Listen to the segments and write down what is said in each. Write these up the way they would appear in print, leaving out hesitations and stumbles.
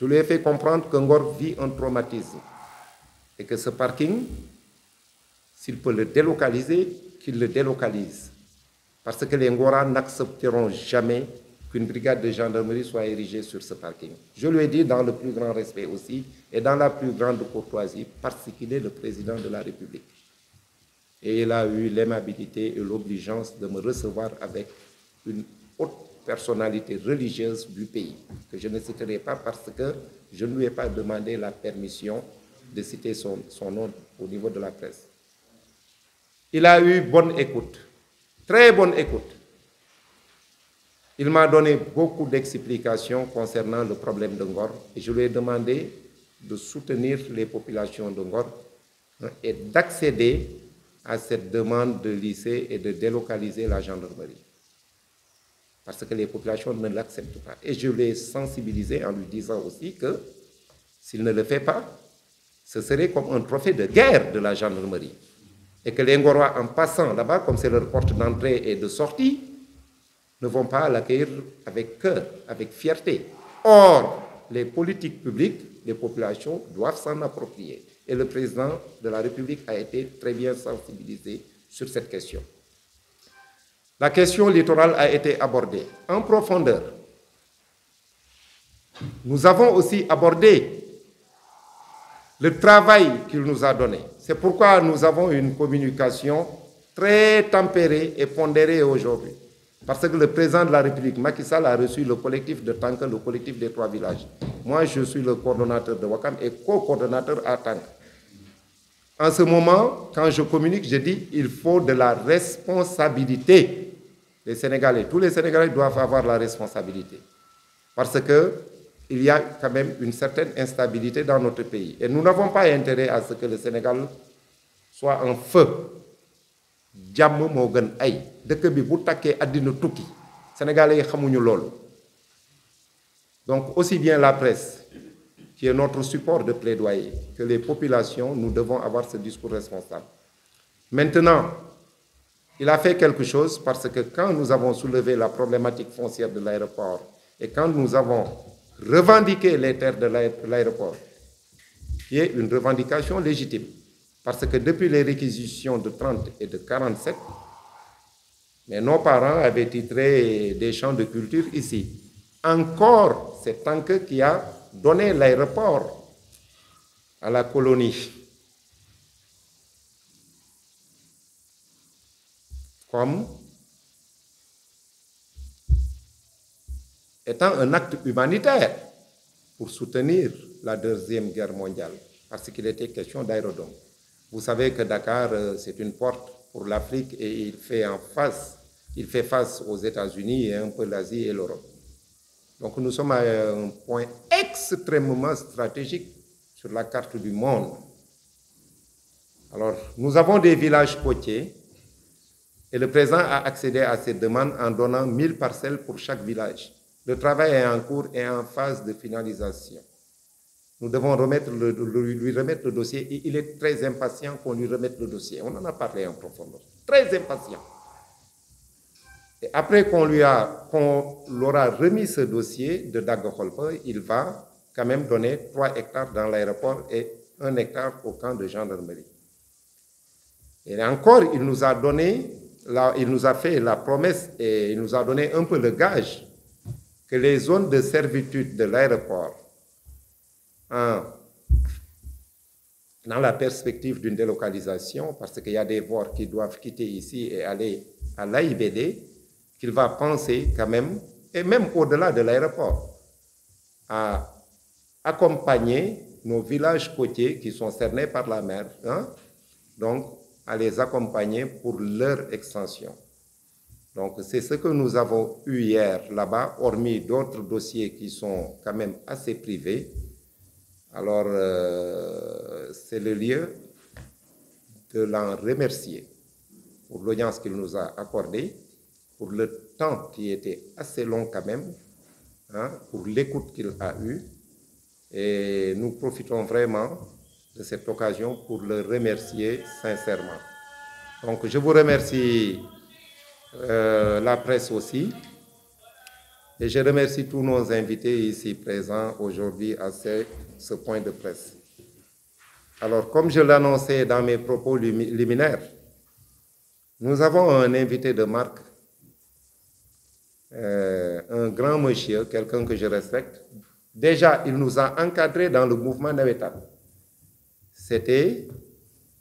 Je lui ai fait comprendre que Ngor vit un traumatisme et que ce parking, s'il peut le délocaliser, qu'il le délocalise. Parce que les Ngoras n'accepteront jamais qu'une brigade de gendarmerie soit érigée sur ce parking. Je lui ai dit dans le plus grand respect aussi et dans la plus grande courtoisie parce qu'il est le président de la République. Et il a eu l'aimabilité et l'obligeance de me recevoir avec une haute personnalité religieuse du pays, que je ne citerai pas parce que je ne lui ai pas demandé la permission de citer son nom au niveau de la presse. Il a eu bonne écoute, très bonne écoute. Il m'a donné beaucoup d'explications concernant le problème de Ngor et je lui ai demandé de soutenir les populations de Ngor et d'accéder à cette demande de lycée et de délocaliser la gendarmerie. Parce que les populations ne l'acceptent pas. Et je l'ai sensibilisé en lui disant aussi que s'il ne le fait pas, ce serait comme un trophée de guerre de la gendarmerie. Et que les Ngorois, en passant là-bas, comme c'est leur porte d'entrée et de sortie, ne vont pas l'accueillir avec cœur, avec fierté. Or, les politiques publiques, les populations doivent s'en approprier. Et le président de la République a été très bien sensibilisé sur cette question. La question littorale a été abordée en profondeur. Nous avons aussi abordé le travail qu'il nous a donné. C'est pourquoi nous avons une communication très tempérée et pondérée aujourd'hui. Parce que le président de la République, Macky Sall, a reçu le collectif de Tanka, le collectif des 3 villages. Moi, je suis le coordonnateur de Ouakam et co-coordonnateur à Tanka. En ce moment, quand je communique, je dis qu'il faut de la responsabilité. Les Sénégalais, tous les Sénégalais doivent avoir la responsabilité. Parce qu'il y a quand même une certaine instabilité dans notre pays. Et nous n'avons pas intérêt à ce que le Sénégal soit en feu. Jàmm moo gën ay dëkk bi bu takkee àddina tukki Sénégalais yi xamuñu loolu. Donc aussi bien la presse, qui est notre support de plaidoyer, que les populations, nous devons avoir ce discours responsable. Maintenant, il a fait quelque chose parce que quand nous avons soulevé la problématique foncière de l'aéroport et quand nous avons revendiqué les terres de l'aéroport, qui est une revendication légitime, parce que depuis les réquisitions de 30 et de 47, mais nos parents avaient titré des champs de culture ici. Encore, c'est Tanke qui a donné l'aéroport à la colonie. Comme étant un acte humanitaire pour soutenir la Deuxième Guerre mondiale, parce qu'il était question d'aérodrome. Vous savez que Dakar, c'est une porte pour l'Afrique et il fait face aux États-Unis et un peu l'Asie et l'Europe. Donc nous sommes à un point extrêmement stratégique sur la carte du monde. Alors, nous avons des villages côtiers et le président a accédé à ces demandes en donnant 1000 parcelles pour chaque village. Le travail est en cours et en phase de finalisation. Nous devons lui remettre le dossier et il est très impatient qu'on lui remette le dossier. On en a parlé en profondeur. Très impatient. Et après qu'on l'aura remis ce dossier de Dagoholpe, il va quand même donner 3 hectares dans l'aéroport et 1 hectare au camp de gendarmerie. Et encore, il nous a fait la promesse et il nous a donné un peu le gage que les zones de servitude de l'aéroport, dans la perspective d'une délocalisation, parce qu'il y a des voies qui doivent quitter ici et aller à l'AIBD, qu'il va penser quand même, et même au-delà de l'aéroport, à accompagner nos villages côtiers qui sont cernés par la mer, donc à les accompagner pour leur extension. Donc c'est ce que nous avons eu hier là-bas, hormis d'autres dossiers qui sont quand même assez privés. Alors c'est le lieu de l'en remercier pour l'audience qu'il nous a accordée, pour le temps qui était assez long quand même, pour l'écoute qu'il a eue. Et nous profitons vraiment de cette occasion pour le remercier sincèrement. Donc je vous remercie, la presse aussi. Et je remercie tous nos invités ici présents aujourd'hui à ce point de presse. Alors, comme je l'annonçais dans mes propos liminaires, nous avons un invité de marque, un grand monsieur, quelqu'un que je respecte. Déjà, il nous a encadrés dans le mouvement navétane. C'était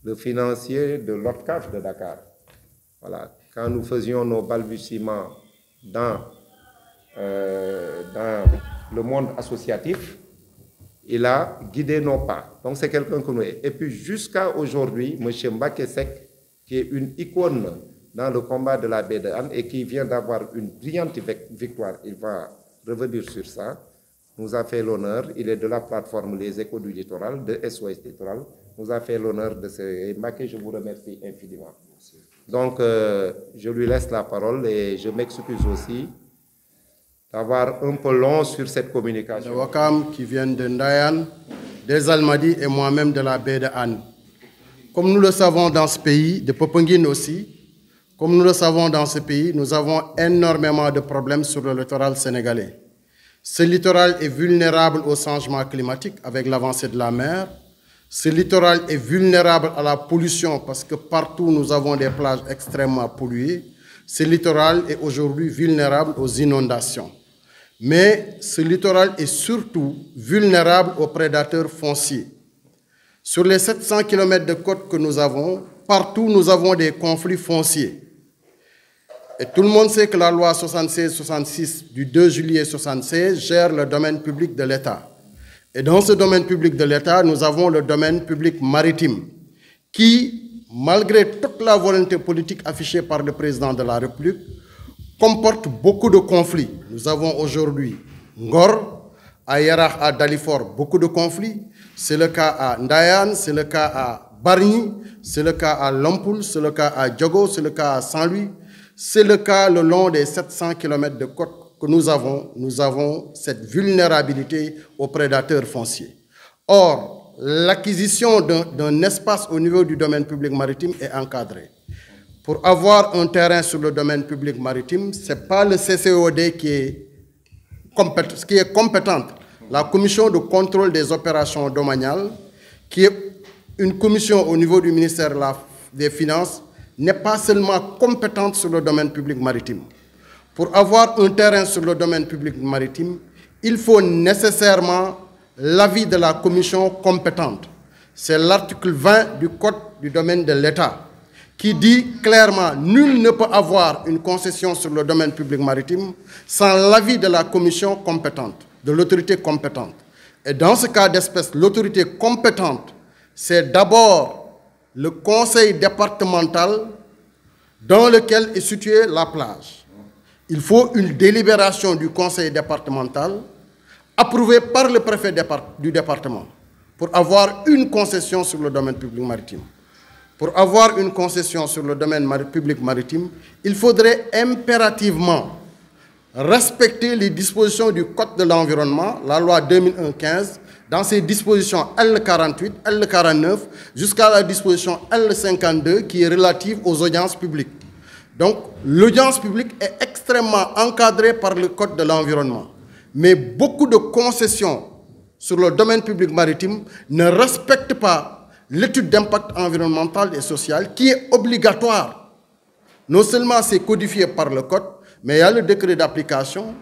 le financier de l'ODCAV de Dakar. Voilà. Quand nous faisions nos balbutiements dans le monde associatif, il a guidé nos pas. Donc c'est quelqu'un que nous... Et puis jusqu'à aujourd'hui, M. Mbacké Seck, qui est une icône dans le combat de la baie de Hann et qui vient d'avoir une brillante victoire, il va revenir sur ça, nous a fait l'honneur, il est de la plateforme Les Échos du Littoral, de SOS Littoral, nous a fait l'honneur de ce... Et Mbacké, je vous remercie infiniment. Donc, je lui laisse la parole et je m'excuse aussi d'avoir un peu long sur cette communication. De Ouakam qui viennent de Ndayan, des Almadies et moi-même de la baie de Hann. Comme nous le savons dans ce pays, de Popenguine aussi, comme nous le savons dans ce pays, nous avons énormément de problèmes sur le littoral sénégalais. Ce littoral est vulnérable au changement climatique avec l'avancée de la mer. Ce littoral est vulnérable à la pollution parce que partout nous avons des plages extrêmement polluées. Ce littoral est aujourd'hui vulnérable aux inondations. Mais ce littoral est surtout vulnérable aux prédateurs fonciers. Sur les 700 km de côte que nous avons, partout nous avons des conflits fonciers. Et tout le monde sait que la loi 76-66 du 2 juillet 1976 gère le domaine public de l'État. Et dans ce domaine public de l'État, nous avons le domaine public maritime qui, malgré toute la volonté politique affichée par le président de la République, comporte beaucoup de conflits. Nous avons aujourd'hui Ngor, à Yarah, à Dalifort, beaucoup de conflits. C'est le cas à Ndayan, c'est le cas à Bargny, c'est le cas à Lompoul, c'est le cas à Diogo, c'est le cas à Saint-Louis. C'est le cas le long des 700 km de côte que nous avons cette vulnérabilité aux prédateurs fonciers. Or, l'acquisition d'un espace au niveau du domaine public maritime est encadrée. Pour avoir un terrain sur le domaine public maritime, ce n'est pas le CCOD qui est compétente. La commission de contrôle des opérations domaniales, qui est une commission au niveau du ministère des Finances, n'est pas seulement compétente sur le domaine public maritime. Pour avoir un terrain sur le domaine public maritime, il faut nécessairement l'avis de la commission compétente. C'est l'article 20 du Code du domaine de l'État qui dit clairement « Nul ne peut avoir une concession sur le domaine public maritime sans l'avis de la commission compétente, de l'autorité compétente. » Et dans ce cas d'espèce, l'autorité compétente, c'est d'abord le conseil départemental dans lequel est située la plage. Il faut une délibération du conseil départemental approuvée par le préfet du département pour avoir une concession sur le domaine public maritime. Pour avoir une concession sur le domaine public maritime, il faudrait impérativement respecter les dispositions du Code de l'environnement, la loi 2001-15, dans ses dispositions L48, L49, jusqu'à la disposition L52 qui est relative aux audiences publiques. Donc, l'audience publique est extrêmement encadrée par le Code de l'environnement. Mais beaucoup de concessions sur le domaine public maritime ne respectent pas l'étude d'impact environnemental et social qui est obligatoire. Non seulement c'est codifié par le Code, mais il y a le décret d'application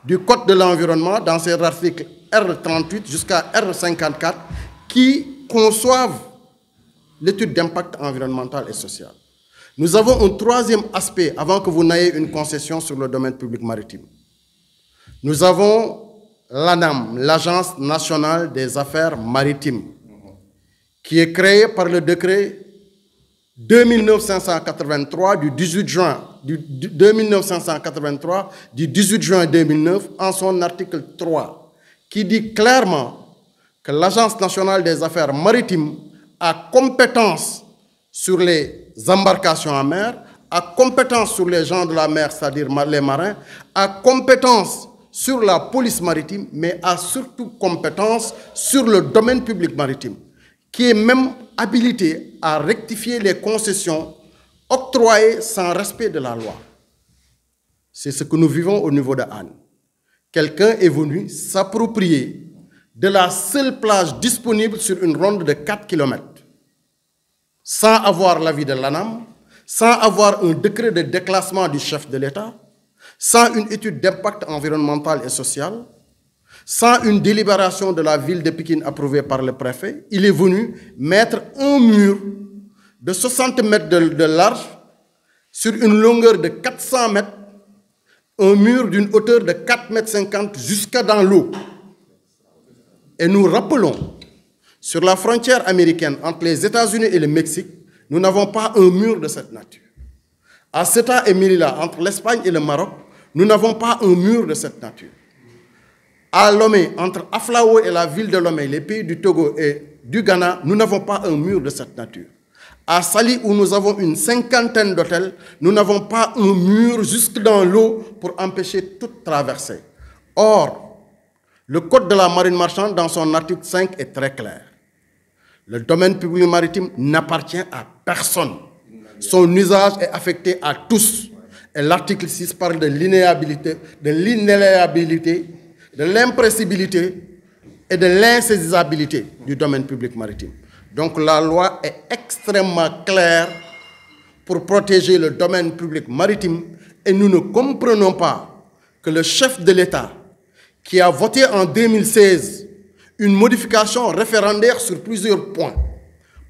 du Code de l'environnement dans ses articles R38 jusqu'à R54 qui conçoivent l'étude d'impact environnemental et social. Nous avons un troisième aspect avant que vous n'ayez une concession sur le domaine public maritime. Nous avons l'ANAM, l'Agence nationale des affaires maritimes, qui est créée par le décret 2983 du 18 juin 2009 en son article 3, qui dit clairement que l'Agence nationale des affaires maritimes a compétence sur les embarcations en mer, a compétence sur les gens de la mer, c'est-à-dire les marins, a compétence sur la police maritime, mais a surtout compétence sur le domaine public maritime, qui est même habilité à rectifier les concessions octroyées sans respect de la loi. C'est ce que nous vivons au niveau de Hann. Quelqu'un est venu s'approprier de la seule plage disponible sur une ronde de 4 km, sans avoir l'avis de l'ANAM, sans avoir un décret de déclassement du chef de l'État, sans une étude d'impact environnemental et social, sans une délibération de la ville de Pikine approuvée par le préfet. Il est venu mettre un mur de 60 mètres de large sur une longueur de 400 mètres, un mur d'une hauteur de 4,50 m jusqu'à dans l'eau. Et nous rappelons, sur la frontière américaine entre les États-Unis et le Mexique, nous n'avons pas un mur de cette nature. À Ceuta et Melilla, entre l'Espagne et le Maroc, nous n'avons pas un mur de cette nature. À Lomé, entre Aflao et la ville de Lomé, les pays du Togo et du Ghana, nous n'avons pas un mur de cette nature. À Sali, où nous avons une 50aine d'hôtels, nous n'avons pas un mur jusque dans l'eau pour empêcher toute traversée. Or, le Code de la marine marchande, dans son article 5, est très clair. Le domaine public maritime n'appartient à personne. Son usage est affecté à tous. Et l'article 6 parle de l'inéligibilité, de l'impressibilité et de l'insaisissabilité du domaine public maritime. Donc la loi est extrêmement claire pour protéger le domaine public maritime et nous ne comprenons pas que le chef de l'État, qui a voté en 2016 une modification référendaire sur plusieurs points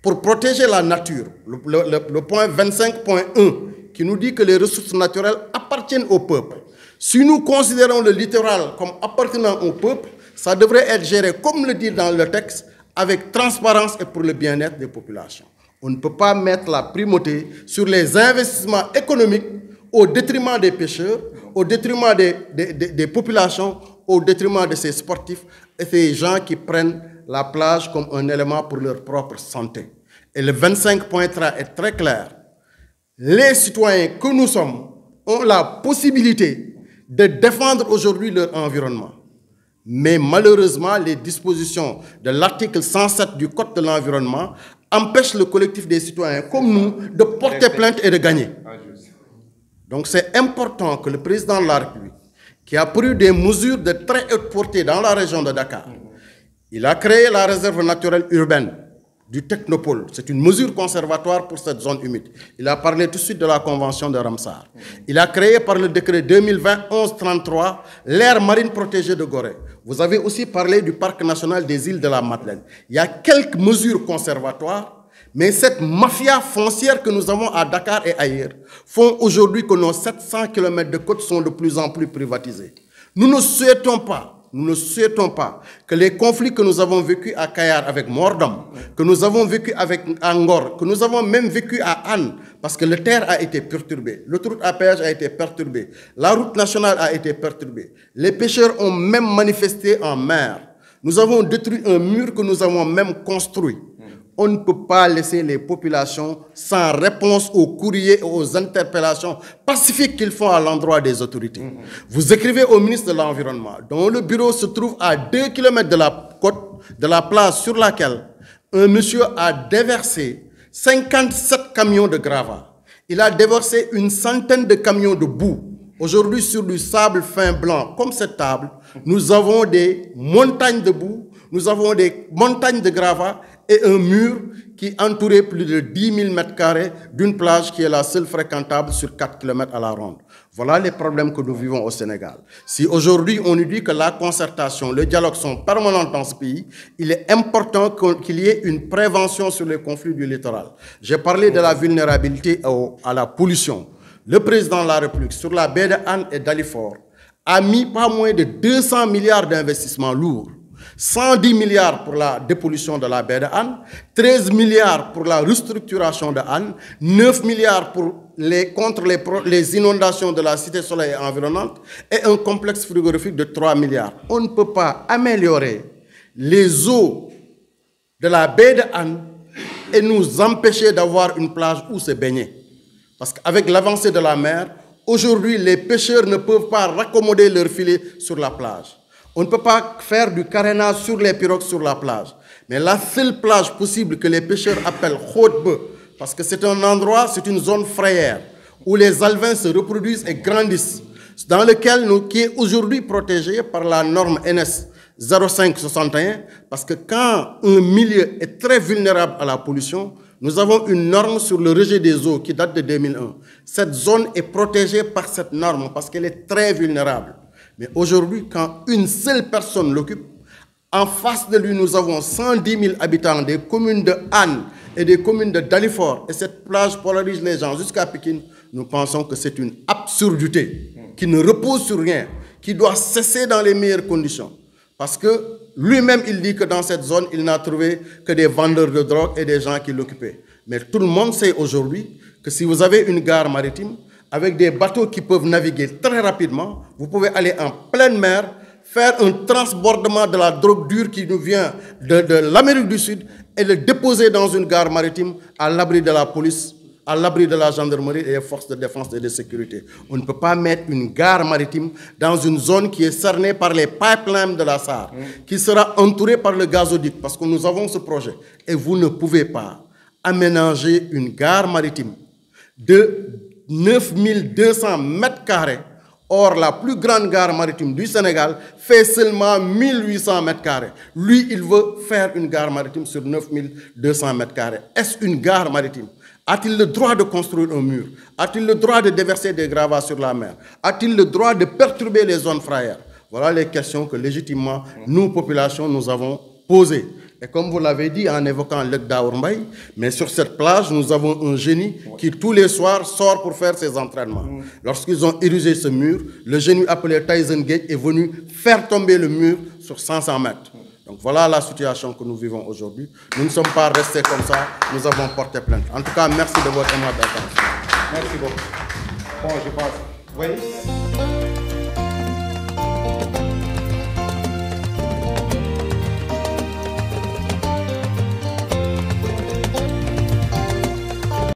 pour protéger la nature, le point 25.1 qui nous dit que les ressources naturelles appartiennent au peuple. Si nous considérons le littoral comme appartenant au peuple, ça devrait être géré, comme le dit dans le texte, avec transparence et pour le bien-être des populations. On ne peut pas mettre la primauté sur les investissements économiques au détriment des pêcheurs, au détriment des populations, au détriment de ces sportifs et ces gens qui prennent la plage comme un élément pour leur propre santé. Et le 25.3 est très clair. Les citoyens que nous sommes ont la possibilité de défendre aujourd'hui leur environnement. Mais malheureusement, les dispositions de l'article 107 du Code de l'environnement empêchent le collectif des citoyens comme nous de porter plainte et de gagner. Donc c'est important que le président de la République, qui a pris des mesures de très haute portée dans la région de Dakar, il a créé la réserve naturelle urbaine du Technopole. C'est une mesure conservatoire pour cette zone humide. Il a parlé tout de suite de la convention de Ramsar. Il a créé par le décret 2020-1133 l'aire marine protégée de Gorée. Vous avez aussi parlé du parc national des îles de la Madeleine. Il y a quelques mesures conservatoires, mais cette mafia foncière que nous avons à Dakar et ailleurs font aujourd'hui que nos 700 km de côte sont de plus en plus privatisés. Nous ne souhaitons pas que les conflits que nous avons vécus à Kayar avec Mordom, que nous avons vécu avec Angor, que nous avons même vécu à Hann, parce que le terre a été perturbé, l'autoroute à péage a été perturbée, la route nationale a été perturbée, les pêcheurs ont même manifesté en mer. Nous avons détruit un mur que nous avons même construit. On ne peut pas laisser les populations sans réponse aux courriers et aux interpellations pacifiques qu'ils font à l'endroit des autorités. Vous écrivez au ministre de l'Environnement, dont le bureau se trouve à 2 km de la côte, de la plage sur laquelle un monsieur a déversé 57 camions de gravats. Il a déversé une centaine de camions de boue. Aujourd'hui, sur du sable fin blanc, comme cette table, nous avons des montagnes de boue, nous avons des montagnes de gravats et un mur qui entourait plus de 10 000 m² d'une plage qui est la seule fréquentable sur 4 km à la ronde. Voilà les problèmes que nous vivons au Sénégal. Si aujourd'hui on nous dit que la concertation, le dialogue sont permanents dans ce pays, il est important qu'il y ait une prévention sur les conflits du littoral. J'ai parlé de la vulnérabilité à la pollution. Le président de la République, sur la baie de Hann et d'Alifort, a mis pas moins de 200 milliards d'investissements lourds. 110 milliards pour la dépollution de la baie de Hann, 13 milliards pour la restructuration de Hann, 9 milliards contre les inondations de la Cité Soleil environnante et un complexe frigorifique de 3 milliards. On ne peut pas améliorer les eaux de la baie de Hann et nous empêcher d'avoir une plage où se baigner. Parce qu'avec l'avancée de la mer, aujourd'hui, les pêcheurs ne peuvent pas raccommoder leurs filets sur la plage. On ne peut pas faire du carénage sur les pirogues sur la plage. Mais la seule plage possible que les pêcheurs appellent Haute-Beu, parce que c'est un endroit, c'est une zone frayère, où les alevins se reproduisent et grandissent. dans lequel qui est aujourd'hui protégé par la norme NS 0561, parce que quand un milieu est très vulnérable à la pollution, nous avons une norme sur le rejet des eaux qui date de 2001. Cette zone est protégée par cette norme parce qu'elle est très vulnérable. Mais aujourd'hui, quand une seule personne l'occupe, en face de lui, nous avons 110 000 habitants des communes de Anne et des communes de Dalifort. Et cette plage polarise les gens jusqu'à Pékin. Nous pensons que c'est une absurdité qui ne repose sur rien, qui doit cesser dans les meilleures conditions. Parce que lui-même, il dit que dans cette zone, il n'a trouvé que des vendeurs de drogue et des gens qui l'occupaient. Mais tout le monde sait aujourd'hui que si vous avez une gare maritime, avec des bateaux qui peuvent naviguer très rapidement, vous pouvez aller en pleine mer, faire un transbordement de la drogue dure qui nous vient de l'Amérique du Sud et le déposer dans une gare maritime à l'abri de la police, à l'abri de la gendarmerie et des forces de défense et de sécurité. On ne peut pas mettre une gare maritime dans une zone qui est cernée par les pipelines de la SAR, qui sera entourée par le gazoduc, parce que nous avons ce projet. Et vous ne pouvez pas aménager une gare maritime de 9200 mètres carrés. Or, la plus grande gare maritime du Sénégal fait seulement 1800 mètres carrés. Lui, il veut faire une gare maritime sur 9200 mètres carrés. Est-ce une gare maritime? A-t-il le droit de construire un mur? A-t-il le droit de déverser des gravats sur la mer? A-t-il le droit de perturber les zones frayères? Voilà les questions que légitimement, nous, populations, nous avons posées. Et comme vous l'avez dit en évoquant le Daourmbaye, mais sur cette plage, nous avons un génie qui tous les soirs sort pour faire ses entraînements. Lorsqu'ils ont érigé ce mur, le génie appelé Tyson Gate est venu faire tomber le mur sur 500 mètres. Donc voilà la situation que nous vivons aujourd'hui. Nous ne sommes pas restés comme ça, nous avons porté plainte. En tout cas, merci de votre aimable attention. Merci beaucoup. Bon, je pense. Oui.